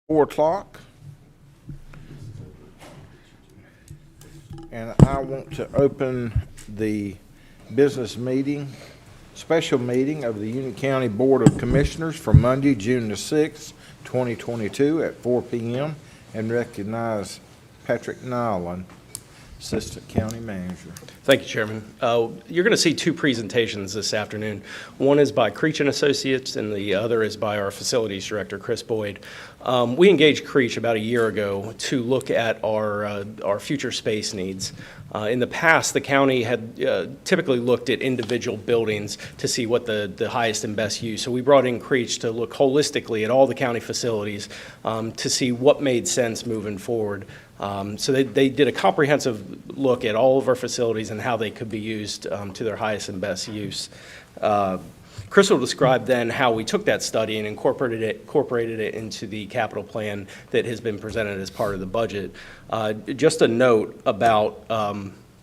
4 o'clock, and I want to open the business meeting, special meeting of the Union County Board of Commissioners for Monday, June the 6th, 2022 at 4 p.m. and recognize Patrick Nyland, Assistant County Manager. Thank you, Chairman. You're going to see two presentations this afternoon. One is by Creech & Associates, and the other is by our Facilities Director, Chris Boyd. We engaged Creech about a year ago to look at our future space needs. In the past, the county had typically looked at individual buildings to see what the highest and best use. So we brought in Creech to look holistically at all the county facilities to see what made sense moving forward. So they did a comprehensive look at all of our facilities and how they could be used to their highest and best use. Chris will describe then how we took that study and incorporated it into the capital plan that has been presented as part of the budget. Just a note about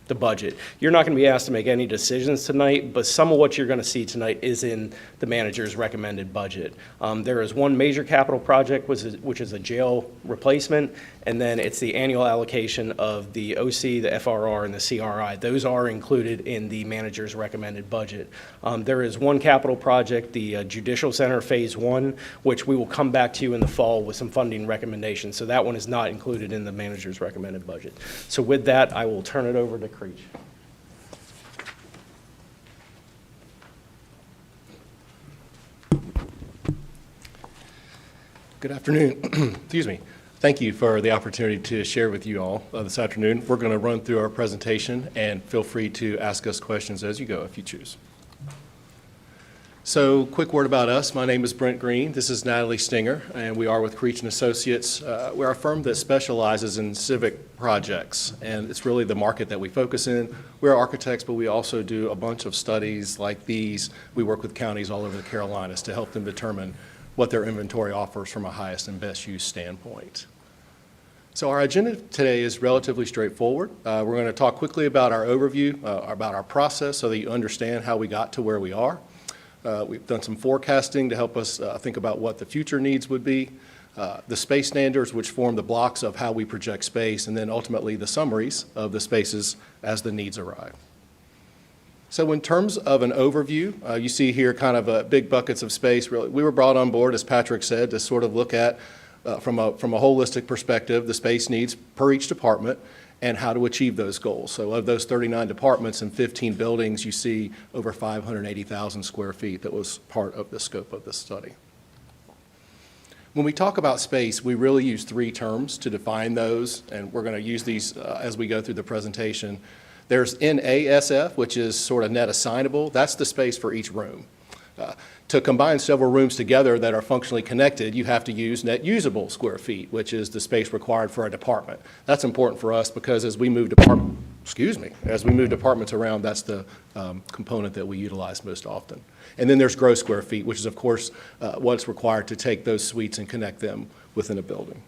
the budget. You're not going to be asked to make any decisions tonight, but some of what you're going to see tonight is in the manager's recommended budget. There is one major capital project, which is a jail replacement, and then it's the annual allocation of the OC, the FRR, and the CRI. Those are included in the manager's recommended budget. There is one capital project, the Judicial Center Phase 1, which we will come back to you in the fall with some funding recommendations. So that one is not included in the manager's recommended budget. So with that, I will turn it over to Creech. Good afternoon. Excuse me. Thank you for the opportunity to share with you all this afternoon. We're going to run through our presentation, and feel free to ask us questions as you go if you choose. So, quick word about us. My name is Brent Green. This is Natalie Stinger, and we are with Creech & Associates. We're a firm that specializes in civic projects, and it's really the market that we focus in. We're architects, but we also do a bunch of studies like these. We work with counties all over the Carolinas to help them determine what their inventory offers from a highest and best use standpoint. So our agenda today is relatively straightforward. We're going to talk quickly about our overview, about our process so that you understand how we got to where we are. We've done some forecasting to help us think about what the future needs would be, the space standards which form the blocks of how we project space, and then ultimately the summaries of the spaces as the needs arrive. So in terms of an overview, you see here kind of big buckets of space. Really, we were brought on board, as Patrick said, to sort of look at from a holistic perspective, the space needs per each department and how to achieve those goals. So of those 39 departments and 15 buildings, you see over 580,000 square feet that was part of the scope of this study. When we talk about space, we really use three terms to define those, and we're going to use these as we go through the presentation. There's NASF, which is sort of net assignable. That's the space for each room. To combine several rooms together that are functionally connected, you have to use net usable square feet, which is the space required for a department. That's important for us because as we move departments around, that's the component that we utilize most often. And then there's gross square feet, which is of course what's required to take those suites and connect them within a building.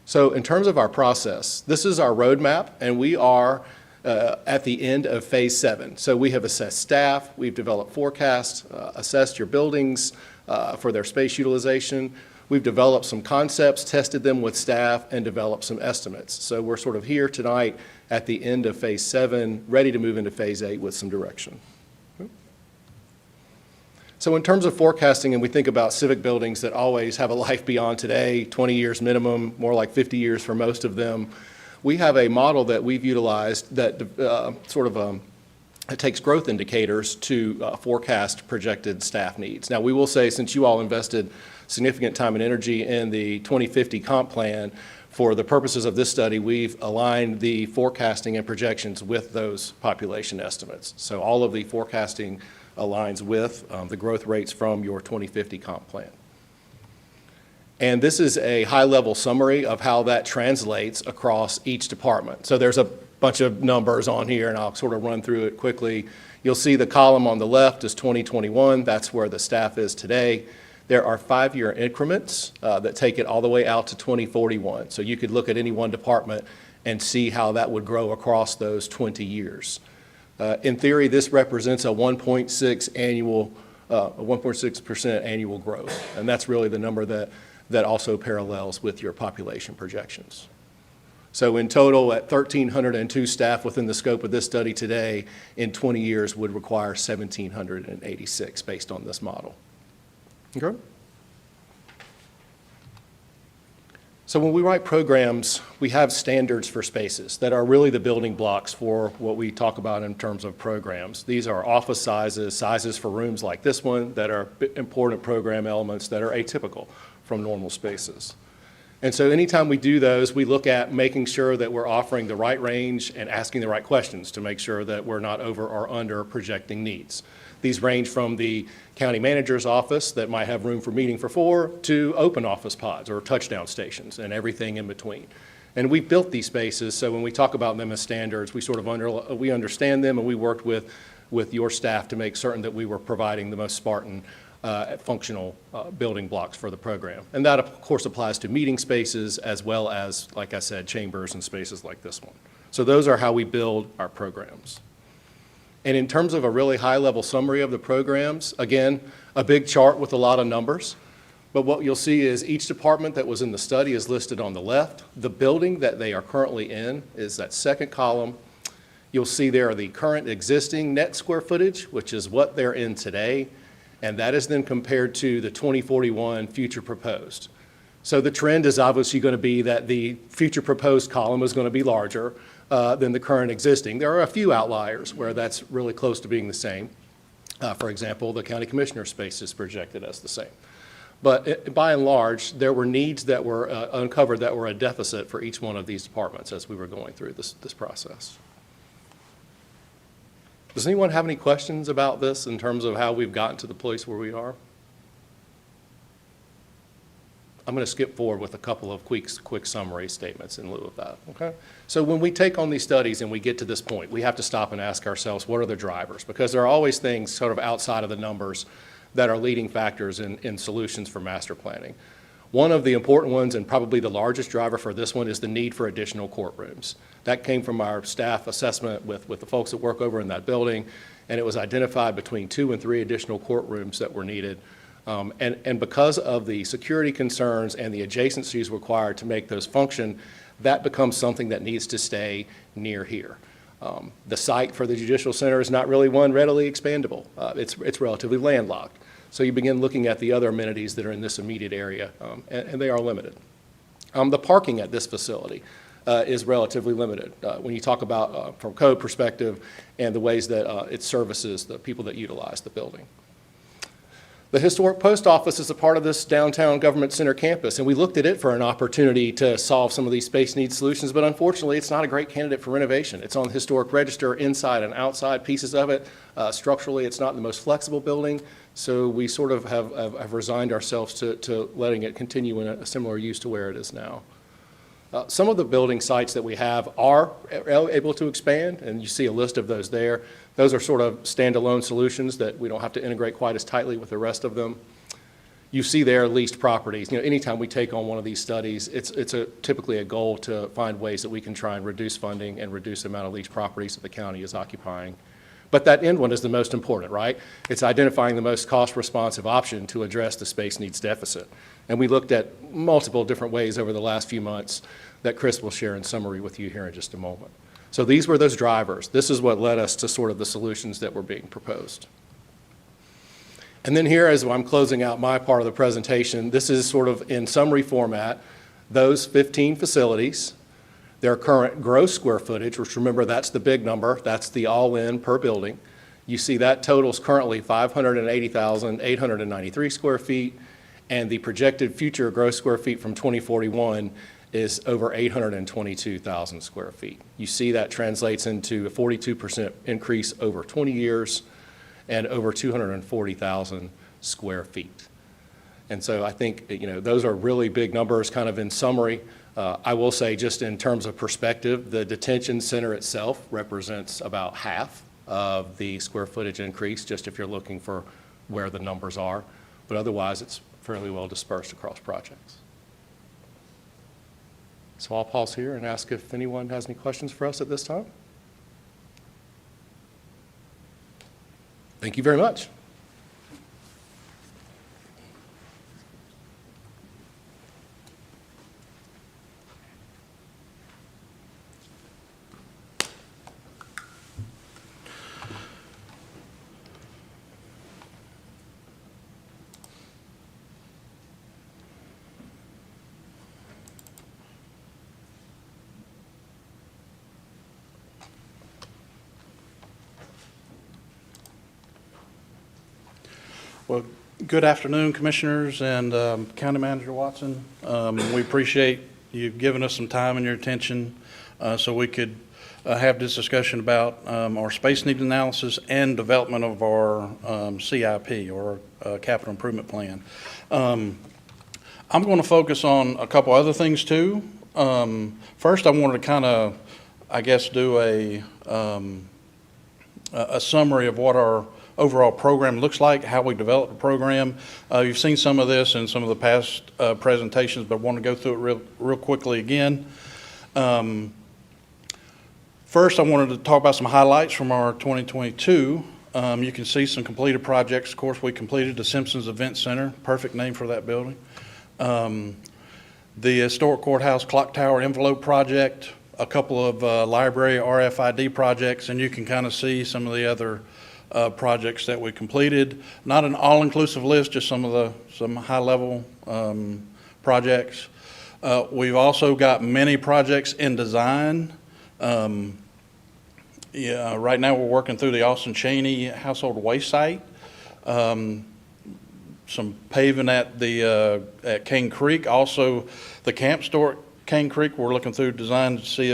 So in terms of our process, this is our roadmap, and we are at the end of phase 7. So we have assessed staff, we've developed forecasts, assessed your buildings for their space utilization. We've developed some concepts, tested them with staff, and developed some estimates. So we're sort of here tonight at the end of phase 7, ready to move into phase 8 with some direction. So in terms of forecasting, and we think about civic buildings that always have a life beyond today, 20 years minimum, more like 50 years for most of them, we have a model that we've utilized that it takes growth indicators to forecast projected staff needs. Now, we will say, since you all invested significant time and energy in the 2050 comp plan, for the purposes of this study, we've aligned the forecasting and projections with those population estimates. So all of the forecasting aligns with the growth rates from your 2050 comp plan. And this is a high-level summary of how that translates across each department. So there's a bunch of numbers on here, and I'll sort of run through it quickly. You'll see the column on the left is 2021. That's where the staff is today. There are 5-year increments that take it all the way out to 2041. So you could look at any one department and see how that would grow across those 20 years. In theory, this represents a 1.6% annual growth, and that's really the number that that also parallels with your population projections. So in total, at 1,302 staff within the scope of this study today, in 20 years would require 1,786 based on this model. Okay? So when we write programs, we have standards for spaces that are really the building blocks for what we talk about in terms of programs. These are office sizes, sizes for rooms like this one that are important program elements that are atypical from normal spaces. And so anytime we do those, we look at making sure that we're offering the right range and asking the right questions to make sure that we're not over or under projecting needs. These range from the county manager's office that might have room for meeting for 4 to open office pods or touchdown stations and everything in between. And we built these spaces, so when we talk about them as standards, we sort of we understand them, and we worked with your staff to make certain that we were providing the most Spartan functional building blocks for the program. And that, of course, applies to meeting spaces as well as, like I said, chambers and spaces like this one. So those are how we build our programs. And in terms of a really high-level summary of the programs, again, a big chart with a lot of numbers. But what you'll see is each department that was in the study is listed on the left. The building that they are currently in is that second column. You'll see there are the current existing net square footage, which is what they're in today, and that is then compared to the 2041 future proposed. So the trend is obviously going to be that the future proposed column is going to be larger than the current existing. There are a few outliers where that's really close to being the same. For example, the county commissioner space is projected as the same. But by and large, there were needs that were uncovered that were a deficit for each one of these departments as we were going through this process. Does anyone have any questions about this in terms of how we've gotten to the place where we are? I'm going to skip forward with a couple of quick summary statements in lieu of that, okay? So when we take on these studies and we get to this point, we have to stop and ask ourselves, what are the drivers? Because there are always things sort of outside of the numbers that are leading factors in solutions for master planning. One of the important ones, and probably the largest driver for this one, is the need for additional courtrooms. That came from our staff assessment with the folks that work over in that building, and it was identified between 2 and 3 additional courtrooms that were needed. And because of the security concerns and the adjacencies required to make those function, that becomes something that needs to stay near here. The site for the Judicial Center is not really one readily expandable. It's relatively landlocked. So you begin looking at the other amenities that are in this immediate area, and they are limited. The parking at this facility is relatively limited when you talk about from code perspective and the ways that it services the people that utilize the building. The historic post office is a part of this downtown government center campus, and we looked at it for an opportunity to solve some of these space needs solutions, but unfortunately it's not a great candidate for renovation. It's on the historic register, inside and outside pieces of it. Structurally, it's not the most flexible building, so we sort of have resigned ourselves to letting it continue in a similar use to where it is now. Some of the building sites that we have are able to expand, and you see a list of those there. Those are sort of standalone solutions that we don't have to integrate quite as tightly with the rest of them. You see there leased properties. You know, anytime we take on one of these studies, it's typically a goal to find ways that we can try and reduce funding and reduce the amount of leased properties that the county is occupying. But that end one is the most important, right? It's identifying the most cost-responsive option to address the space needs deficit. And we looked at multiple different ways over the last few months that Chris will share in summary with you here in just a moment. So these were those drivers. This is what led us to sort of the solutions that were being proposed. And then here, as I'm closing out my part of the presentation, this is sort of in summary format, those 15 facilities, their current gross square footage, which remember that's the big number, that's the all-in per building. You see that totals currently 580,893 square feet, and the projected future gross square feet from 2041 is over 822,000 square feet. You see that translates into a 42% increase over 20 years and over 240,000 square feet. And so I think, you know, those are really big numbers kind of in summary. I will say just in terms of perspective, the detention center itself represents about half of the square footage increase, just if you're looking for where the numbers are. But otherwise, it's fairly well dispersed across projects. So I'll pause here and ask if anyone has any questions for us at this time. Thank you very much. Well, good afternoon, Commissioners and County Manager Watson. We appreciate you giving us some time and your attention so we could have this discussion about our space needs analysis and development of our CIP, or Capital Improvement Plan. I'm going to focus on a couple other things too. First, I wanted to kind of, I guess, do a summary of what our overall program looks like, how we develop the program. You've seen some of this in some of the past presentations, but I want to go through it real quickly again. First, I wanted to talk about some highlights from our 2022. You can see some completed projects. Of course, we completed the Simpsons Event Center, perfect name for that building. The Historic Courthouse Clock Tower Envelope Project, a couple of library RFID projects, and you can kind of see some of the other projects that we completed. Not an all-inclusive list, just some high-level projects. We've also got many projects in design. Right now we're working through the Austin Cheney household waste site. Some paving at Cane Creek. Also, the camp store at Cane Creek, we're looking through design to see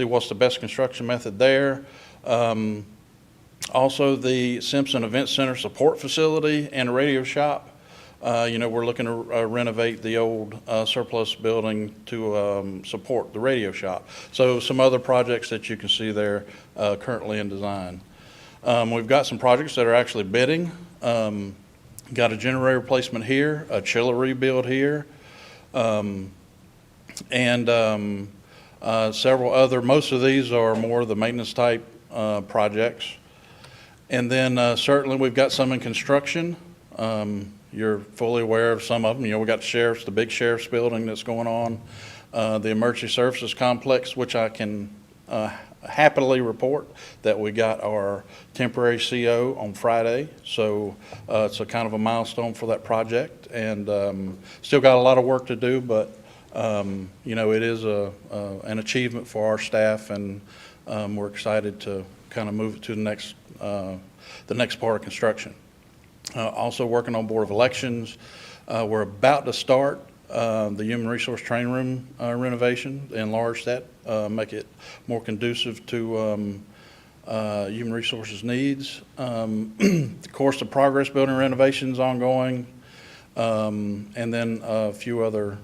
what's the best construction method there. Also, the Simpson Event Center support facility and radio shop. We're looking to renovate the old surplus building to support the radio shop. So some other projects that you can see there currently in design. We've got some projects that are actually bidding. Got a generator replacement here, a chiller rebuild here, and several other. Most of these are more the maintenance type projects. And then certainly we've got some in construction. You're fully aware of some of them. We got the big sheriff's building that's going on, the emergency services complex, which I can happily report that we got our temporary CO on Friday. So it's a kind of a milestone for that project, and still got a lot of work to do, but it is an achievement for our staff, and we're excited to kind of move it to the next part of construction. Also working on Board of Elections. We're about to start the Human Resource Training Room renovation, enlarge that, make it more conducive to Human Resources needs. Of course, the Progress Building renovation is ongoing, and then a few other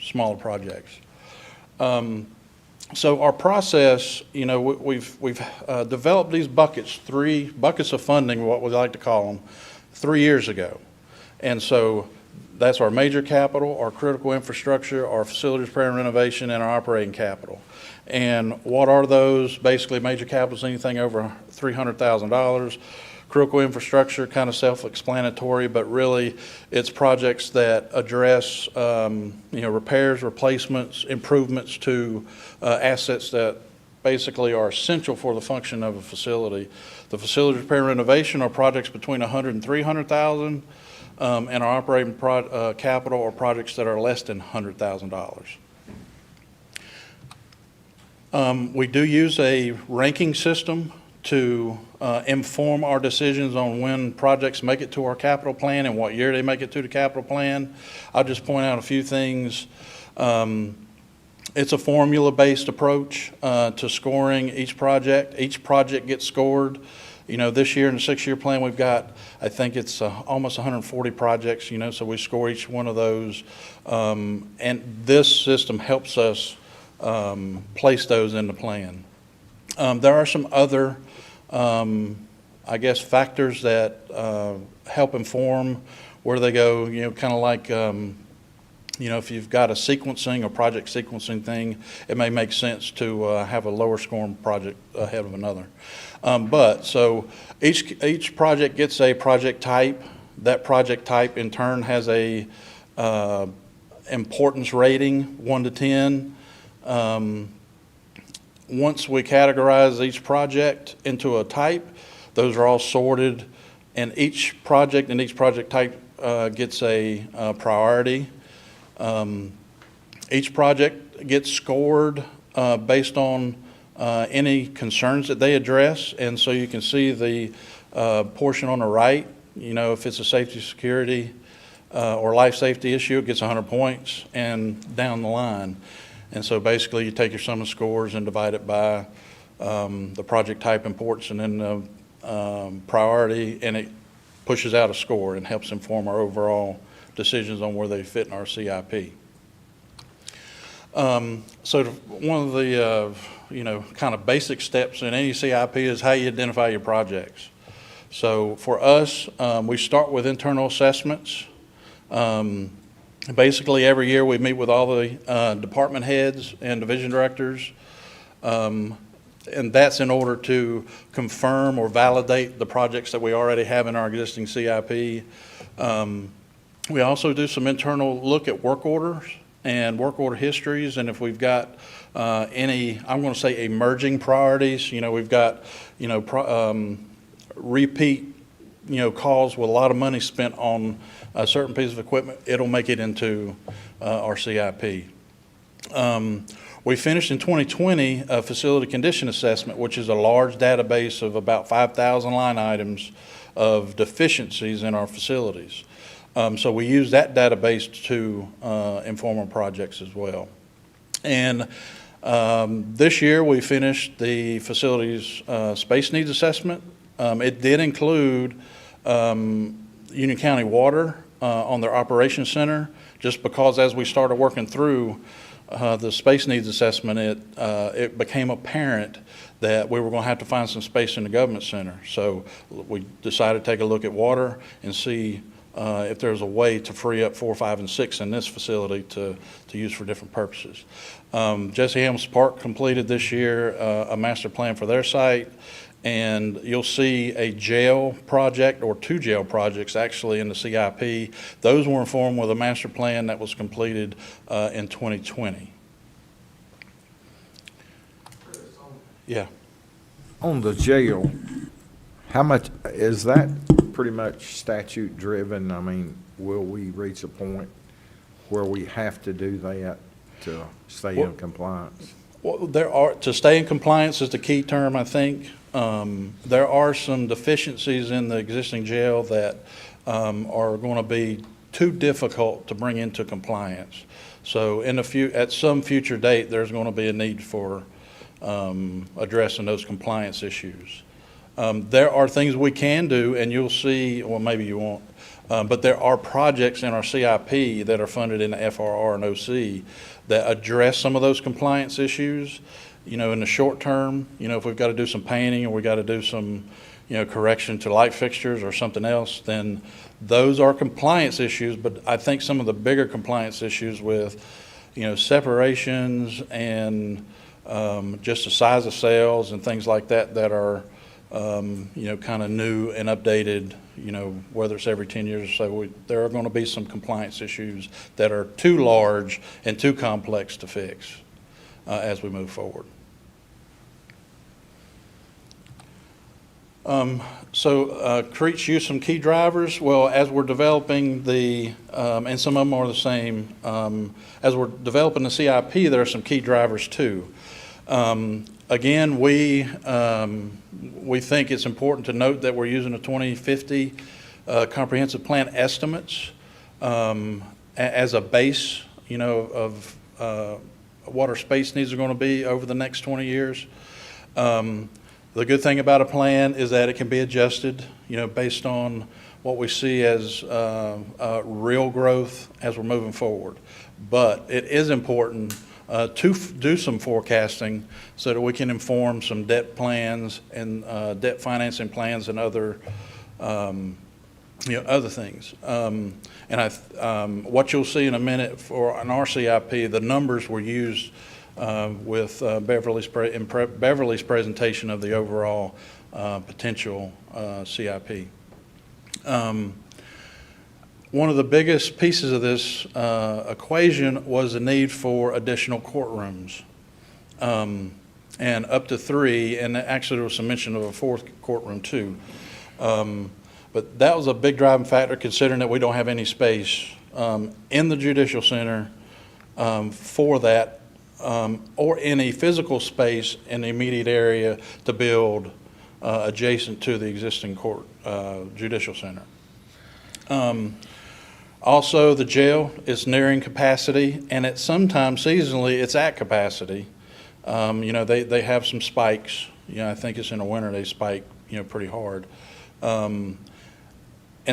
smaller projects. So our process, we've developed these buckets, 3 buckets of funding, what we like to call them, 3 years ago. And so that's our major capital, our critical infrastructure, our facilities repair and renovation, and our operating capital. And what are those? Basically, major capital is anything over $300,000. Critical infrastructure, kind of self-explanatory, but really it's projects that address repairs, replacements, improvements to assets that basically are essential for the function of a facility. The facility repair and renovation are projects between $100,000 and $300,000, and our operating capital are projects that are less than $100,000. We do use a ranking system to inform our decisions on when projects make it to our capital plan and what year they make it to the capital plan. I'll just point out a few things. It's a formula-based approach to scoring each project. Each project gets scored. This year in the 6-year plan, we've got, I think it's almost 140 projects, so we score each one of those. And this system helps us place those in the plan. There are some other factors that help inform where they go, kind of like, if you've got a sequencing or project sequencing thing, it may make sense to have a lower scoring project ahead of another. So each project gets a project type. That project type in turn has a importance rating, 1 to 10. Once we categorize each project into a type, those are all sorted, and each project and each project type gets a priority. Each project gets scored based on any concerns that they address, and so you can see the portion on the right You know, if it's a safety, security, or life safety issue, it gets 100 points and down the line. And so basically you take your sum of scores and divide it by the project type, importance, and then the priority, and it pushes out a score and helps inform our overall decisions on where they fit in our CIP. So one of the, kind of basic steps in any CIP is how you identify your projects. So for us, we start with internal assessments. Basically, every year we meet with all the department heads and division directors, and that's in order to confirm or validate the projects that we already have in our existing CIP. We also do some internal look at work orders and work order histories, and if we've got any, I'm going to say, emerging priorities. We've got, repeat, calls with a lot of money spent on a certain piece of equipment, it'll make it into our CIP. We finished in 2020 a facility condition assessment, which is a large database of about 5,000 line items of deficiencies in our facilities. So we use that database to inform our projects as well. And this year we finished the facilities space needs assessment. It did include Union County Water on their operations center, just because as we started working through the space needs assessment, it became apparent that we were going to have to find some space in the government center. So we decided to take a look at water and see if there's a way to free up 4, 5, and 6 in this facility to use for different purposes. Jesse Helms Park completed this year a master plan for their site, and you'll see a jail project, or 2 jail projects actually, in the CIP. Those were informed with a master plan that was completed in 2020. Yeah. On the jail, how much, is that pretty much statute driven? I mean, will we reach a point where we have to do that to stay in compliance? Well, to stay in compliance is the key term, I think. There are some deficiencies in the existing jail that are going to be too difficult to bring into compliance. So at some future date, there's going to be a need for addressing those compliance issues. There are things we can do, and you'll see, well, maybe you won't, but there are projects in our CIP that are funded in the FRR and OC that address some of those compliance issues. In the short term, if we've got to do some painting or we've got to do some, correction to light fixtures or something else, then those are compliance issues. But I think some of the bigger compliance issues with, separations and just the size of cells and things like that that are, kind of new and updated, whether it's every 10 years or so, there are going to be some compliance issues that are too large and too complex to fix as we move forward. Creech used some key drivers. Well, as we're developing and some of them are the same, as we're developing the CIP, there are some key drivers too. Again, we think it's important to note that we're using a 2050 comprehensive plan estimates as a base, of what our space needs are going to be over the next 20 years. The good thing about a plan is that it can be adjusted, based on what we see as real growth as we're moving forward. But it is important to do some forecasting so that we can inform some debt plans and debt financing plans and other other things. What you'll see in a minute on our CIP, the numbers were used with Beverly's presentation of the overall potential CIP. One of the biggest pieces of this equation was the need for additional courtrooms, and up to 3, and actually there was some mention of a 4th courtroom too. But that was a big driving factor, considering that we don't have any space in the Judicial Center for that, or any physical space in the immediate area to build adjacent to the existing Judicial Center. Also, the jail is nearing capacity, and at sometimes seasonally, it's at capacity. They have some spikes. I think it's in the winter they spike, pretty hard. And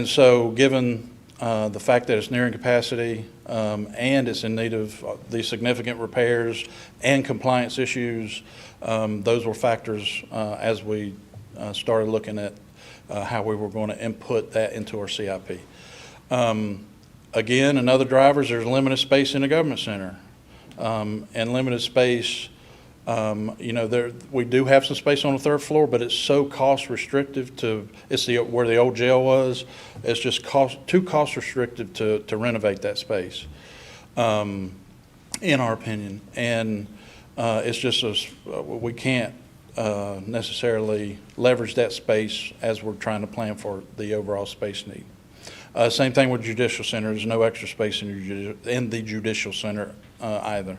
so given the fact that it's nearing capacity and it's in need of these significant repairs and compliance issues, those were factors as we started looking at how we were going to input that into our CIP. Again, another driver is there's limited space in the government center. And limited space, we do have some space on the third floor, but it's so cost restrictive it's where the old jail was. It's just too cost restrictive to renovate that space, in our opinion. And it's just we can't necessarily leverage that space as we're trying to plan for the overall space need. Same thing with judicial center. There's no extra space in the judicial center either.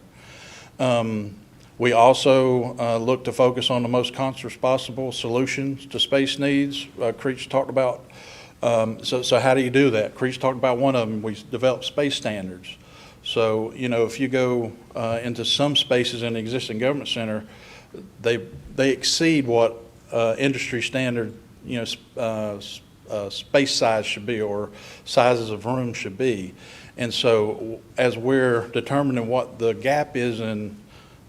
We also look to focus on the most cost-responsible solutions to space needs. Creech talked about, so how do you do that? Creech talked about one of them. We developed space standards. So, if you go into some spaces in the existing government center, they exceed what industry standard, space size should be, or sizes of rooms should be. And so as we're determining what the gap is in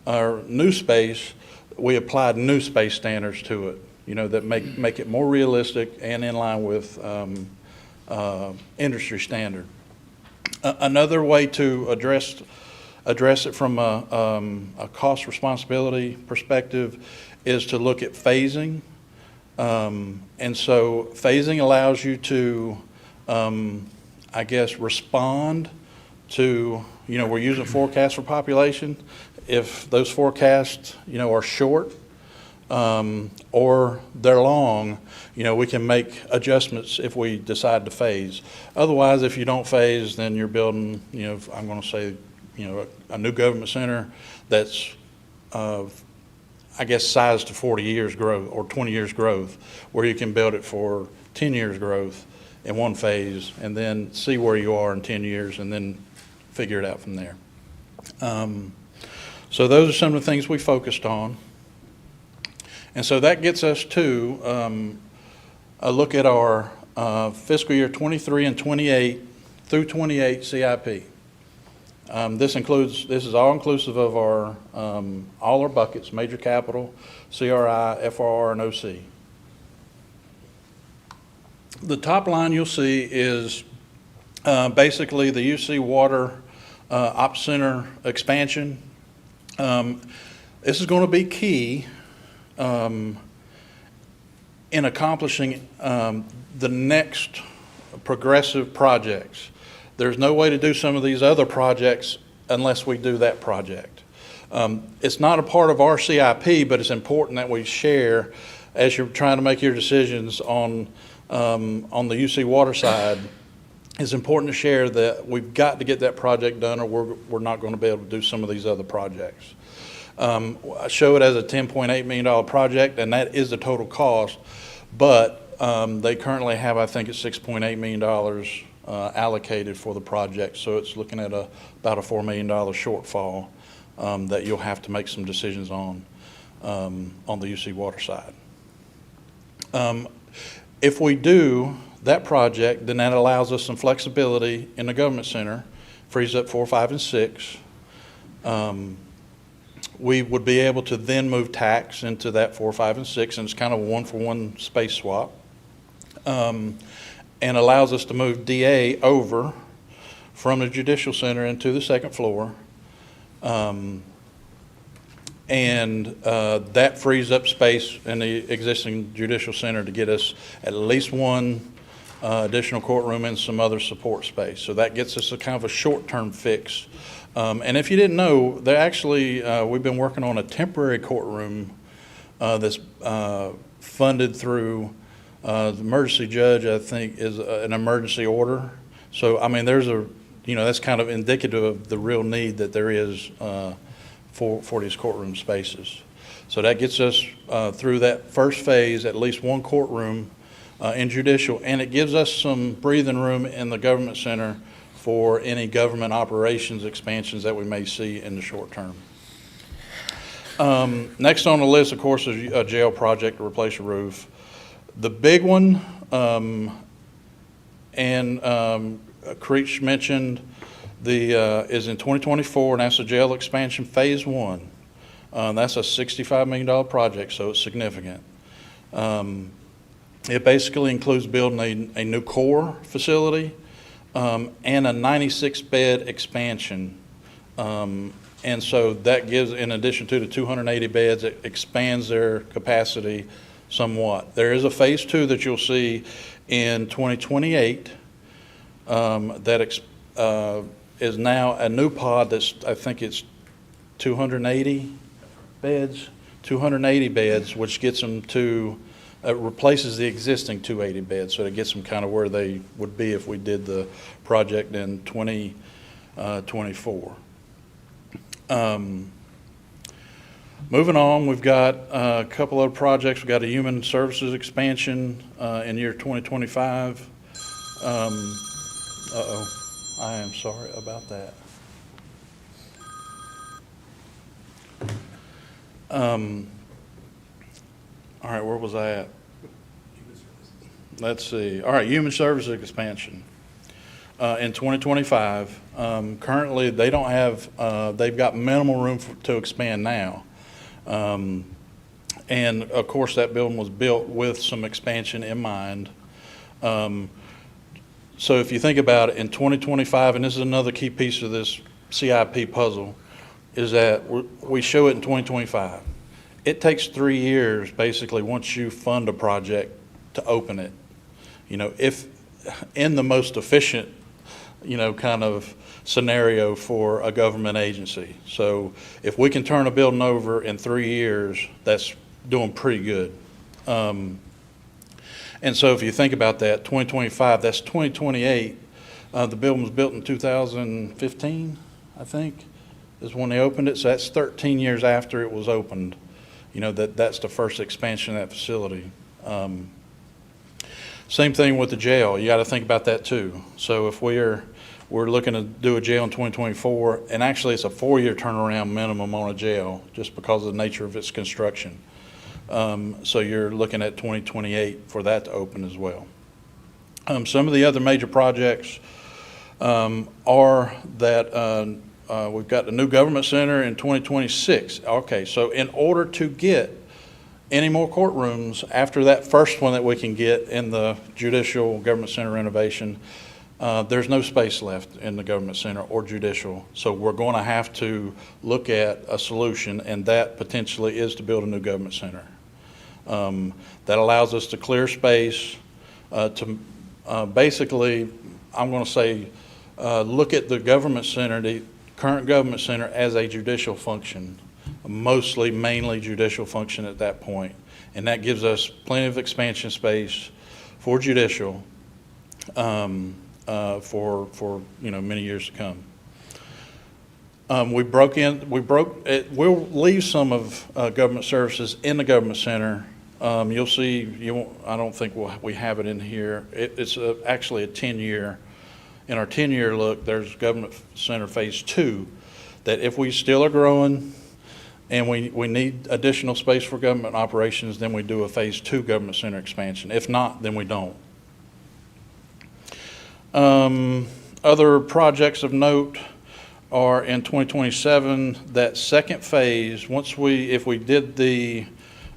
our new space, we applied new space standards to it, that make it more realistic and in line with industry standard. Another way to address it from a cost responsibility perspective is to look at phasing. And so phasing allows you to, respond to, we're using forecasts for population. If those forecasts, are short or they're long, we can make adjustments if we decide to phase. Otherwise, if you don't phase, then you're building, I'm going to say, a new government center that's sized to 40 years growth or 20 years growth, where you can build it for 10 years growth in one phase and then see where you are in 10 years and then figure it out from there. So those are some of the things we focused on. And so that gets us to a look at our fiscal year 23 and 28 through 28 CIP. This is all inclusive of our all our buckets: major capital, CRI, FRR, and OC. The top line you'll see is basically the UC Water Ops Center expansion. This is going to be key in accomplishing the next progressive projects. There's no way to do some of these other projects unless we do that project. It's not a part of our CIP, but it's important that we share as you're trying to make your decisions on the UC Water side. It's important to share that we've got to get that project done, or we're not going to be able to do some of these other projects. I show it as a $10.8 million project, and that is the total cost, but they currently have, I think it's $6.8 million allocated for the project, so it's looking at about a $4 million shortfall that you'll have to make some decisions on the UC Water side. If we do that project, then that allows us some flexibility in the government center, frees up 4, 5, and 6. We would be able to then move tax into that 4, 5, and 6, and it's kind of a one-for-one space swap. And allows us to move DA over from the judicial center into the second floor. That frees up space in the existing judicial center to get us at least one additional courtroom and some other support space. So that gets us a kind of a short-term fix. And if you didn't know, we've been working on a temporary courtroom that's funded through the emergency judge, I think, is an emergency order. So, I mean, that's kind of indicative of the real need that there is for these courtroom spaces. So that gets us through that first phase, at least one courtroom in judicial, and it gives us some breathing room in the government center for any government operations expansions that we may see in the short term. Next on the list, of course, is a jail project to replace a roof. The big one, Creech mentioned, is in 2024, and that's the jail expansion phase 1. That's a $65 million project, so it's significant. It basically includes building a new core facility and a 96-bed expansion. And so that gives, in addition to the 280 beds, it expands their capacity somewhat. There is a phase 2 that you'll see in 2028 that is now a new pod that's, I think it's 280 beds, which gets them to, replaces the existing 280 beds, so it gets them kind of where they would be if we did the project in 2024. Moving on, we've got a couple other projects. We've got a human services expansion in year 2025. I am sorry about that. All right, where was I at? Let's see. All right, human services expansion in 2025. Currently, they don't have, they've got minimal room to expand now. And of course, that building was built with some expansion in mind. So if you think about it, in 2025, and this is another key piece of this CIP puzzle, is that we show it in 2025. It takes 3 years, basically, once you fund a project to open it. You know, if in the most efficient, kind of scenario for a government agency. So if we can turn a building over in 3 years, that's doing pretty good. And so if you think about that, 2025, that's 2028. The building was built in 2015, I think, is when they opened it. So that's 13 years after it was opened. That's the first expansion of that facility. Same thing with the jail. You got to think about that too. So if we're looking to do a jail in 2024, and actually it's a 4-year turnaround minimum on a jail just because of the nature of its construction. So you're looking at 2028 for that to open as well. Some of the other major projects are that we've got the new government center in 2026. Okay, so in order to get any more courtrooms after that first one that we can get in the judicial government center renovation, there's no space left in the government center or judicial. So we're going to have to look at a solution, and that potentially is to build a new government center. That allows us to clear space to basically, I'm going to say, look at the government center, the current government center, as a judicial function, mainly judicial function at that point. And that gives us plenty of expansion space for judicial for many years to come. We'll leave some of government services in the government center. You'll see, I don't think we have it in here. It's actually a 10-year. In our 10-year look, there's government center phase 2, that if we still are growing and we need additional space for government operations, then we do a phase 2 government center expansion. If not, then we don't. Other projects of note are in 2027, that second phase. If we did the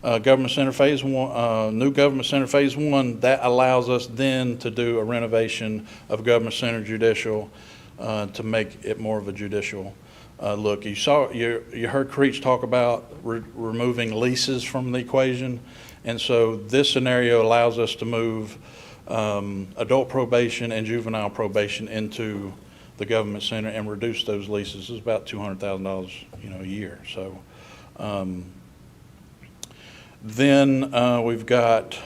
government center phase 1, new government center phase 1, that allows us then to do a renovation of government center judicial to make it more of a judicial look. You heard Creech talk about removing leases from the equation, and so this scenario allows us to move adult probation and juvenile probation into the government center and reduce those leases. It's about $200,000 a year. So then we've got,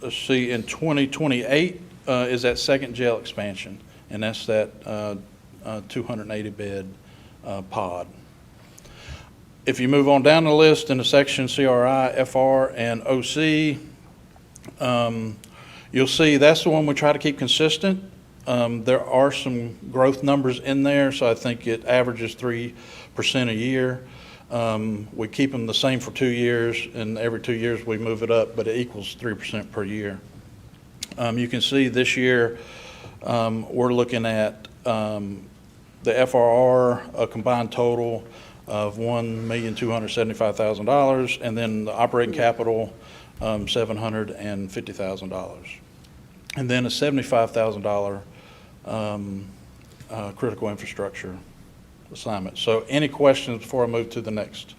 let's see, in 2028 is that second jail expansion, and that's that 280 bed pod. If you move on down the list in the section CRI, FR, and OC, You'll see that's the one we try to keep consistent. There are some growth numbers in there, so I think it averages 3% a year. We keep them the same for 2 years, and every 2 years we move it up, but it equals 3% per year. You can see this year we're looking at the FRR, a combined total of $1,275,000, and then the operating capital, $750,000. And then a $75,000 critical infrastructure assignment. So any questions before I move to the next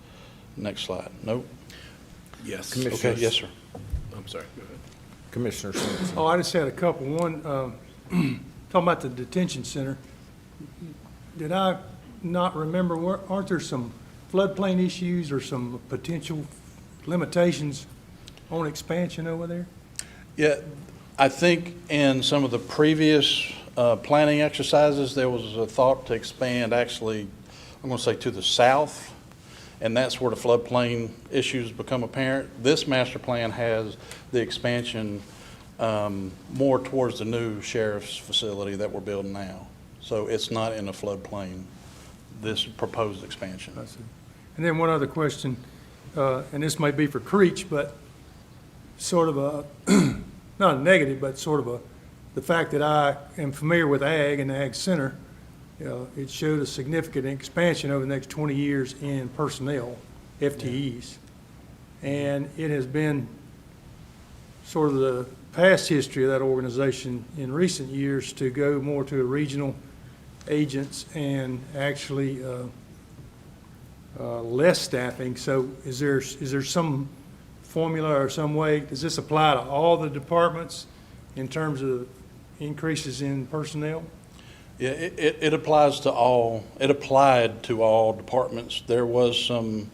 slide? Nope? Yes. Commissioner- Okay, yes, sir. I'm sorry, go ahead. Commissioner Simpson. Oh, I just had a couple. One, talking about the detention center. Did I not remember, aren't there some floodplain issues or some potential limitations on expansion over there? Yeah, I think in some of the previous planning exercises, there was a thought to expand actually, I'm going to say to the south, and that's where the floodplain issues become apparent. This master plan has the expansion more towards the new sheriff's facility that we're building now. So it's not in the floodplain, this proposed expansion. I see. And then one other question, and this may be for Creech, but sort of a, not a negative, but sort of the fact that I am familiar with ag and the ag center, it showed a significant expansion over the next 20 years in personnel, FTEs. And it has been sort of the past history of that organization in recent years to go more to regional agents and actually less staffing. So is there some formula or some way, does this apply to all the departments in terms of increases in personnel? Yeah, it applies to all, it applied to all departments. There was some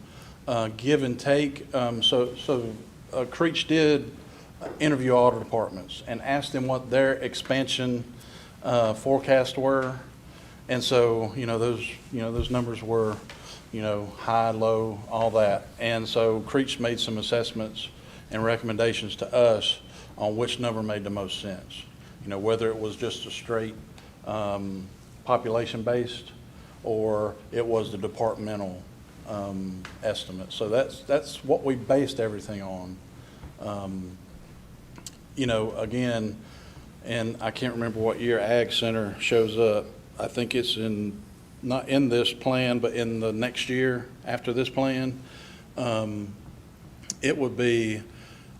give and take. Creech did interview all the departments and asked them what their expansion forecasts were. And so, those numbers were, high, low, all that. And so Creech made some assessments and recommendations to us on which number made the most sense. Whether it was just a straight population-based or it was the departmental estimate. So that's what we based everything on. Again, and I can't remember what year Ag Center shows up. I think it's not in this plan, but in the next year after this plan. It would be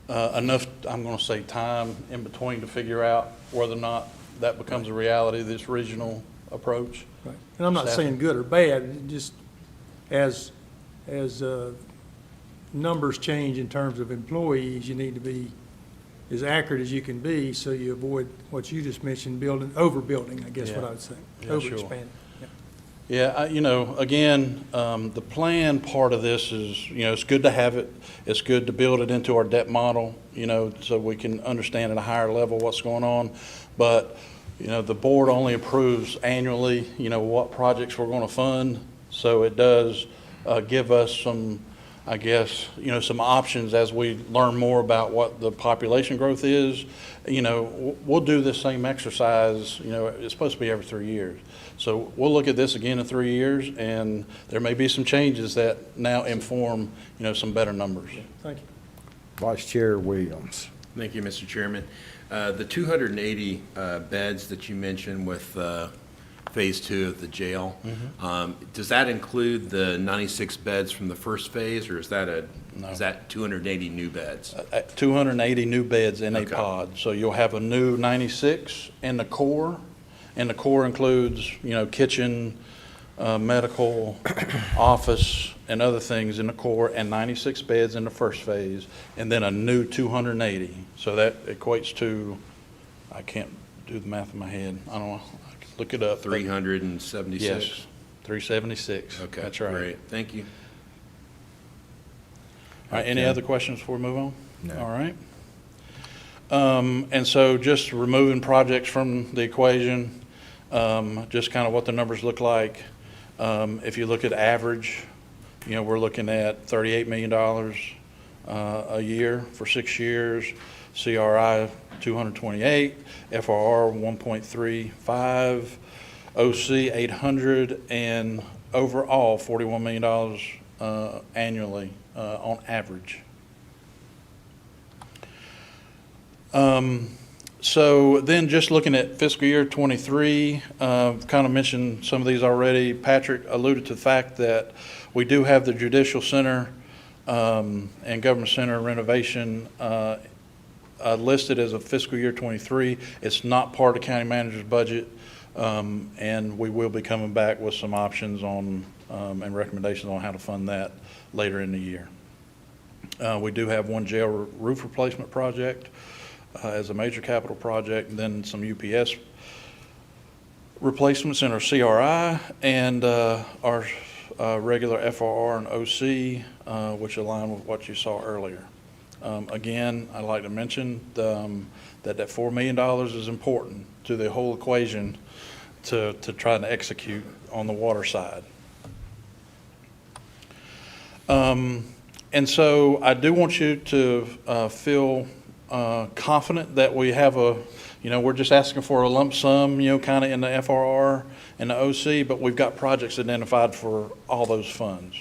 enough, I'm going to say, time in between to figure out whether or not that becomes a reality, this regional approach. Right. And I'm not Staffing. saying good or bad, just as numbers change in terms of employees, you need to be as accurate as you can be so you avoid what you just mentioned, overbuilding, I guess what I would say. Yeah, sure. Overexpanding. Yeah, again, the plan part of this is, it's good to have it. It's good to build it into our debt model, so we can understand at a higher level what's going on. But, the board only approves annually, what projects we're going to fund. So it does give us some, I guess, some options as we learn more about what the population growth is. We'll do this same exercise, it's supposed to be every 3 years. So we'll look at this again in 3 years, and there may be some changes that now inform, some better numbers. Thank you. Vice Chair Williams. Thank you, Mr. Chairman. The 280 beds that you mentioned with Phase 2 of the jail, does that include the 96 beds from the first phase, or is that is that 280 new beds? 280 new beds in a Okay. pod. So you'll have a new 96 in the core, and the core includes, kitchen, medical, office, and other things in the core, and 96 beds in the first phase, and then a new 280. So that equates to, I can't do the math in my head. I don't know. I can look it up. 376? Yes, 376. Okay, That's right. great. Thank you. All right, any Okay. other questions before we move on? No. All right. And so just removing projects from the equation, just kind of what the numbers look like. If you look at average, we're looking at $38 million a year for 6 years. CRI 228, FRR 1.35, OC 800, and overall $41 million annually on average. So then just looking at fiscal year '23, kind of mentioned some of these already. Patrick alluded to the fact that we do have the Judicial Center and Government Center renovation listed as a fiscal year '23. It's not part of the county manager's budget, and we will be coming back with some options on and recommendations on how to fund that later in the year. We do have one jail roof replacement project as a major capital project, and then some UPS replacements in our CRI and our regular FRR and OC, which align with what you saw earlier. Again, I'd like to mention that $4 million is important to the whole equation to trying to execute on the water side. And so I do want you to feel confident that we have we're just asking for a lump sum, kind of in the FRR and the OC, but we've got projects identified for all those funds.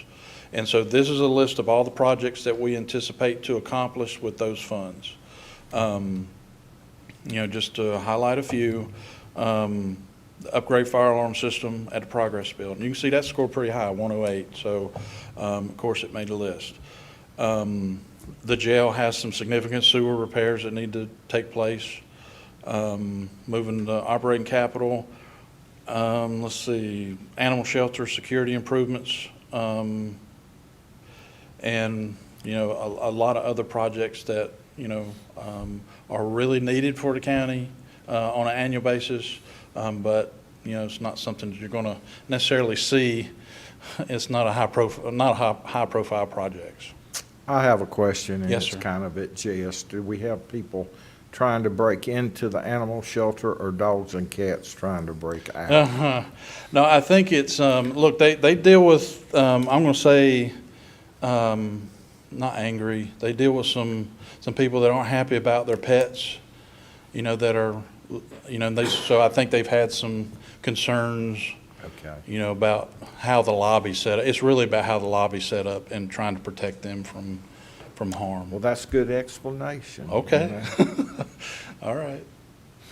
And so this is a list of all the projects that we anticipate to accomplish with those funds. Just to highlight a few, the upgrade fire alarm system at the Progress Building. You can see that scored pretty high, 108, so of course it made the list. The jail has some significant sewer repairs that need to take place. Moving the operating capital. Let's see, animal shelter, security improvements, and a lot of other projects that are really needed for the county on an annual basis. But it's not something that you're going to necessarily see. It's not a high profile projects. I have a question, and Yes, it's sir. kind of at jest. Do we have people trying to break into the animal shelter, or dogs and cats trying to break out? No, I think it's, look, they deal with, I'm going to say, not angry. They deal with some people that aren't happy about their pets, that are, so I think they've had some concerns, Okay. about how the lobby's set up. It's really about how the lobby's set up and trying to protect them from harm. Well, that's good explanation. Okay. All right.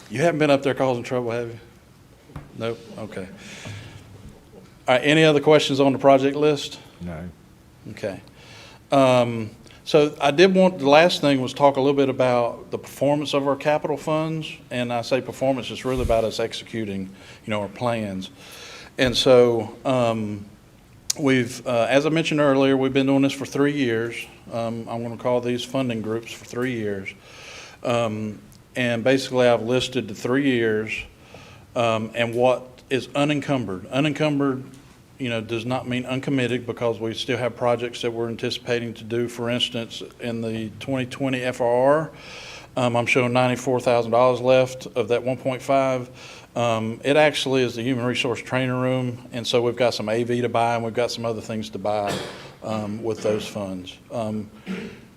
You haven't been up there causing trouble, have you? Nope. Okay. All right. Any other questions on the project list? No. Okay. So I did want, the last thing was talk a little bit about the performance of our capital funds. And I say performance, it's really about us executing, our plans. And so we've, as I mentioned earlier, we've been doing this for 3 years. I'm going to call these funding groups for 3 years. And basically I've listed the 3 years and what is unencumbered. Unencumbered, does not mean uncommitted, because we still have projects that we're anticipating to do. For instance, in the 2020 FRR, I'm showing $94,000 left of that 1.5. It actually is the human resource training room, and so we've got some AV to buy, and we've got some other things to buy with those funds.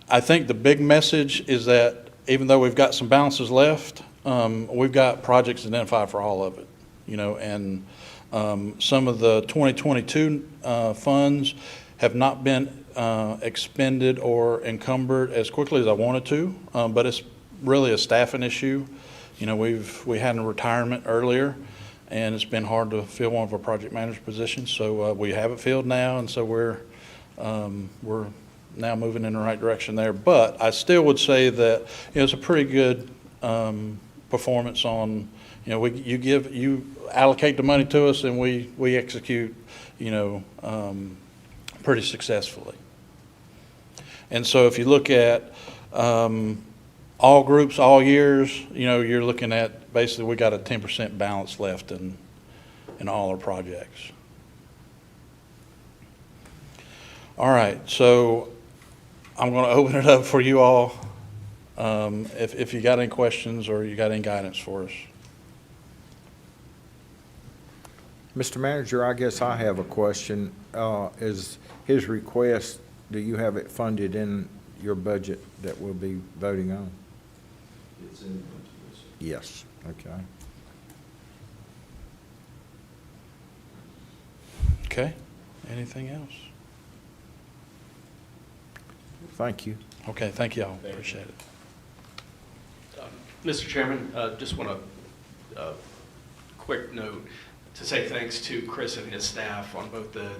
I think the big message is that even though we've got some balances left, we've got projects identified for all of it, and some of the 2022 funds have not been expended or encumbered as quickly as I wanted to, but it's really a staffing issue. We had a retirement earlier, and it's been hard to fill one of our project manager positions. So we have it filled now, and so we're now moving in the right direction there. But I still would say that it's a pretty good performance on. You allocate the money to us, and we execute, pretty successfully. And so if you look at all groups, all years, you're looking at basically we got a 10% balance left in all our projects. All right, so I'm going to open it up for you all. If you got any questions or you got any guidance for us. Mr. Manager, I guess I have a question. Is his request, do you have it funded in your budget that we'll be voting on? It's in principle, sir. Yes, okay. Okay, anything else? Thank you. Okay, thank y'all, appreciate it. Mr. Chairman, just want a quick note to say thanks to Chris and his staff on both the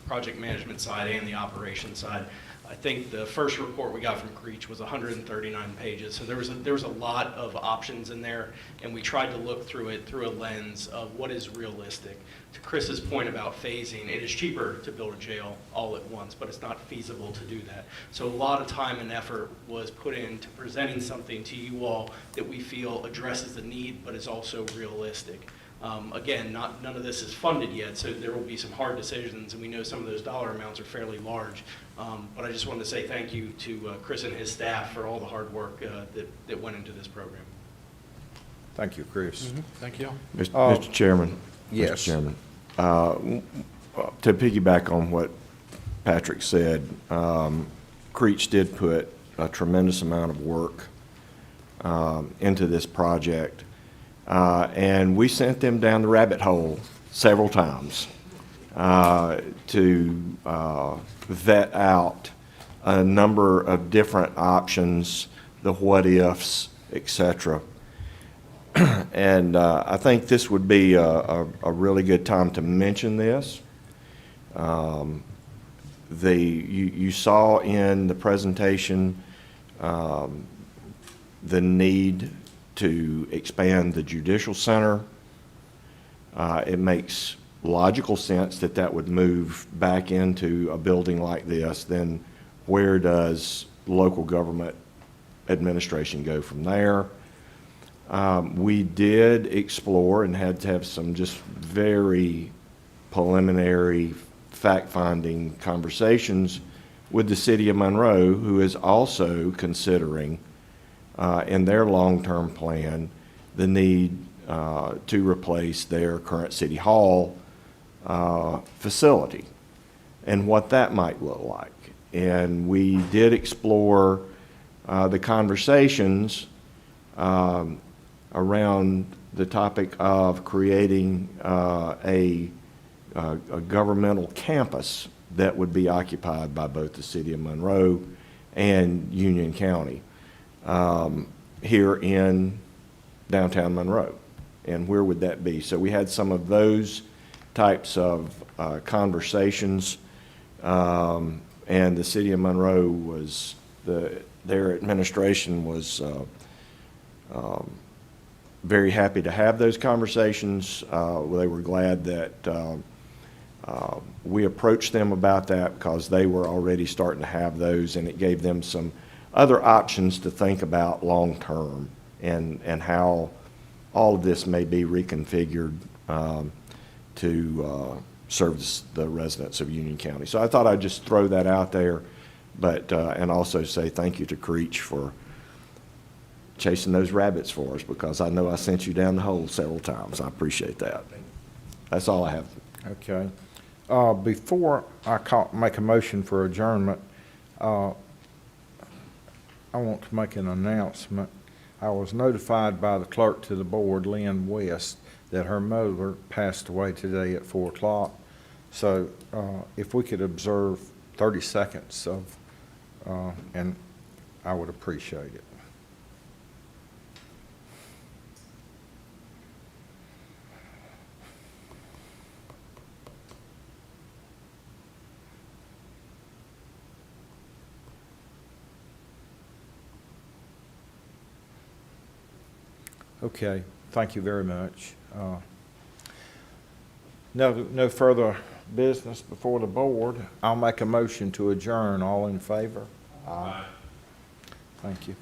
project management side and the operations side. I think the first report we got from Creech was 139 pages, so there was a lot of options in there, and we tried to look through it through a lens of what is realistic. To Chris's point about phasing, it is cheaper to build a jail all at once, but it's not feasible to do that. So a lot of time and effort was put into presenting something to you all that we feel addresses the need, but is also realistic. Again, none of this is funded yet, so there will be some hard decisions, and we know some of those dollar amounts are fairly large. But I just wanted to say thank you to Chris and his staff for all the hard work that went into this program. Thank you, Chris. Thank y'all. Mr. Chairman. yes. Mr. Chairman. To piggyback on what Patrick said, Creech did put a tremendous amount of work into this project. And we sent them down the rabbit hole several times to vet out a number of different options, the what-ifs, et cetera. And I think this would be a really good time to mention this. You saw in the presentation the need to expand the judicial center. It makes logical sense that that would move back into a building like this. Then where does local government administration go from there? We did explore and had to have some just very preliminary fact-finding conversations with the city of Monroe, who is also considering in their long-term plan the need to replace their current city hall facility and what that might look like. And we did explore the conversations around the topic of creating a governmental campus that would be occupied by both the city of Monroe and Union County here in downtown Monroe. And where would that be? So we had some of those types of conversations, and the city of Monroe was, their administration was very happy to have those conversations. They were glad that we approached them about that because they were already starting to have those, and it gave them some other options to think about long-term and how all of this may be reconfigured to serve the residents of Union County. So I thought I'd just throw that out there, but and also say thank you to Creech for chasing those rabbits for us, because I know I sent you down the hole several times. I appreciate that. That's all I have. Okay. Before I make a motion for adjournment, I want to make an announcement. I was notified by the clerk to the board, Lynn West, that her mother passed away today at 4 o'clock. So if we could observe 30 seconds of, and I would appreciate it. Okay, thank you very much. No further business before the board. I'll make a motion to adjourn. All in favor? Aye. Thank you.